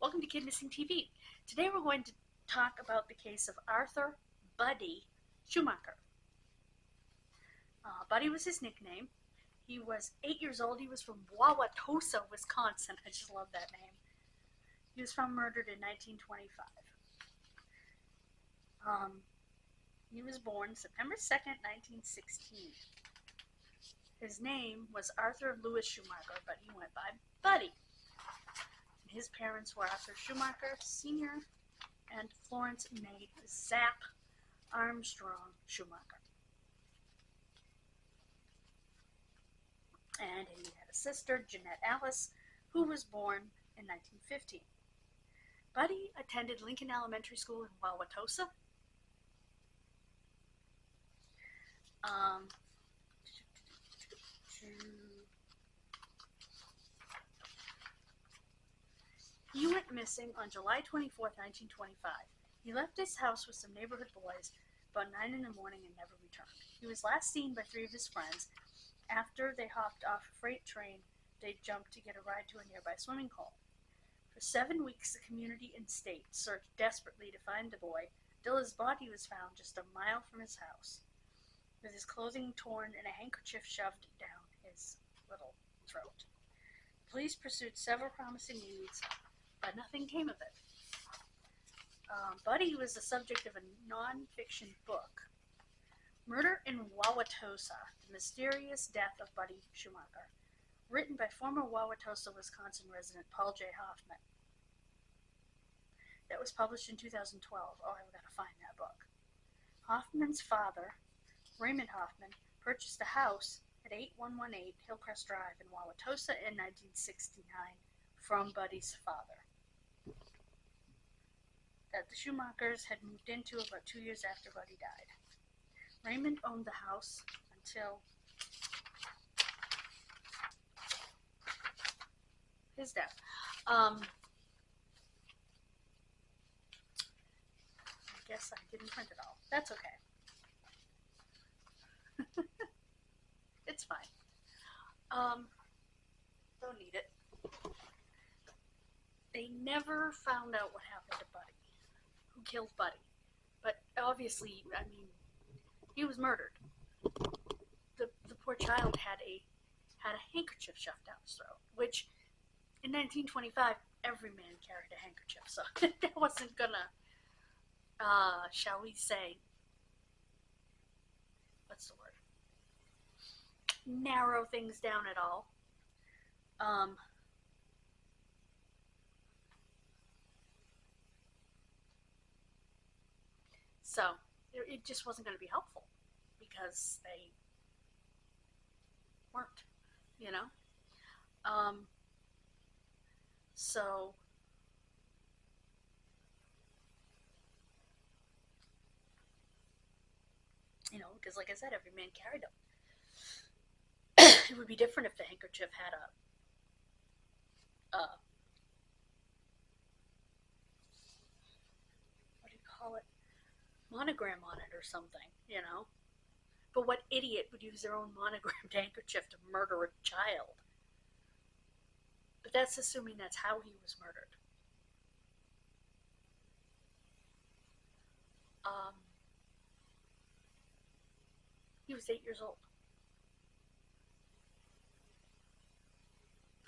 Welcome to Kidmissing TV. Today we're going to talk about the case of Arthur Buddy Schumacher. Buddy was his nickname. He was 8 years old. He was from Wauwatosa, Wisconsin. I just love that name. He was found murdered in 1925. He was born September 2nd, 1916. His name was Arthur Louis Schumacher, but he went by Buddy. His parents were Arthur Schumacher Sr. and Florence May Zapp Armstrong Schumacher. And he had a sister, Jeanette Alice, who was born in 1915. Buddy attended Lincoln Elementary School in Wauwatosa. He went missing on July 24, 1925. He left his house with some neighborhood boys about 9 in the morning and never returned. He was last seen by 3 of his friends. After they hopped off a freight train, they jumped to get a ride to a nearby swimming hole. For 7 weeks, the community and state searched desperately to find the boy, till his body was found just a mile from his house, with his clothing torn and a handkerchief shoved down his little throat. Police pursued several promising leads, but nothing came of it. Buddy was the subject of a non-fiction book, Murder in Wauwatosa, The Mysterious Death of Buddy Schumacher, written by former Wauwatosa, Wisconsin resident Paul J. Hoffman. That was published in 2012. Oh, I've got to find that book. Hoffman's father, Raymond Hoffman, purchased a house at 8118 Hillcrest Drive in Wauwatosa in 1969 from Buddy's father, that the Schumachers had moved into about 2 years after Buddy died. Raymond owned the house until his death. I guess I didn't print it all. That's okay. It's fine. Don't need it. They never found out what happened to Buddy, who killed Buddy. But obviously, I mean, he was murdered. The poor child had a handkerchief shoved down his throat, which in 1925 every man carried a handkerchief, so that wasn't gonna, shall we say, what's the word? Narrow things down at all. So it just wasn't going to be helpful because they weren't, you know. So you know, because like I said, every man carried them. It would be different if the handkerchief had a what do you call it? Monogram on it or something, you know. But what idiot would use their own monogrammed handkerchief to murder a child? But that's assuming that's how he was murdered. He was 8 years old.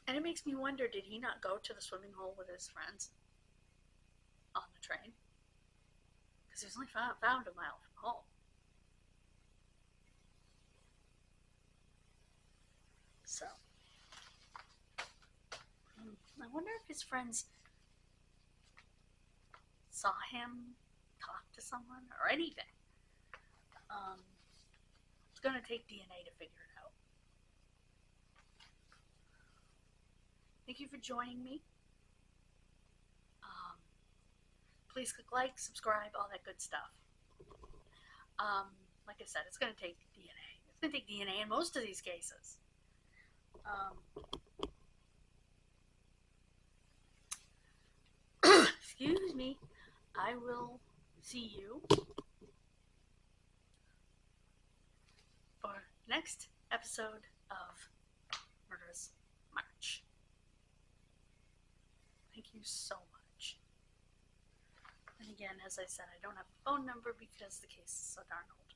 And it makes me wonder, did he not go to the swimming hole with his friends on the train? Because he was only found a mile from home. So, I wonder if his friends saw him talk to someone or anything. It's going to take DNA to figure it out. Thank you for joining me. Please click like, subscribe, all that good stuff. Like I said, it's going to take DNA. It's going to take DNA in most of these cases. Excuse me. I will see you for next episode of Murderous March. Thank you so much. Again, as I said, I don't have a phone number because the case is so darn old.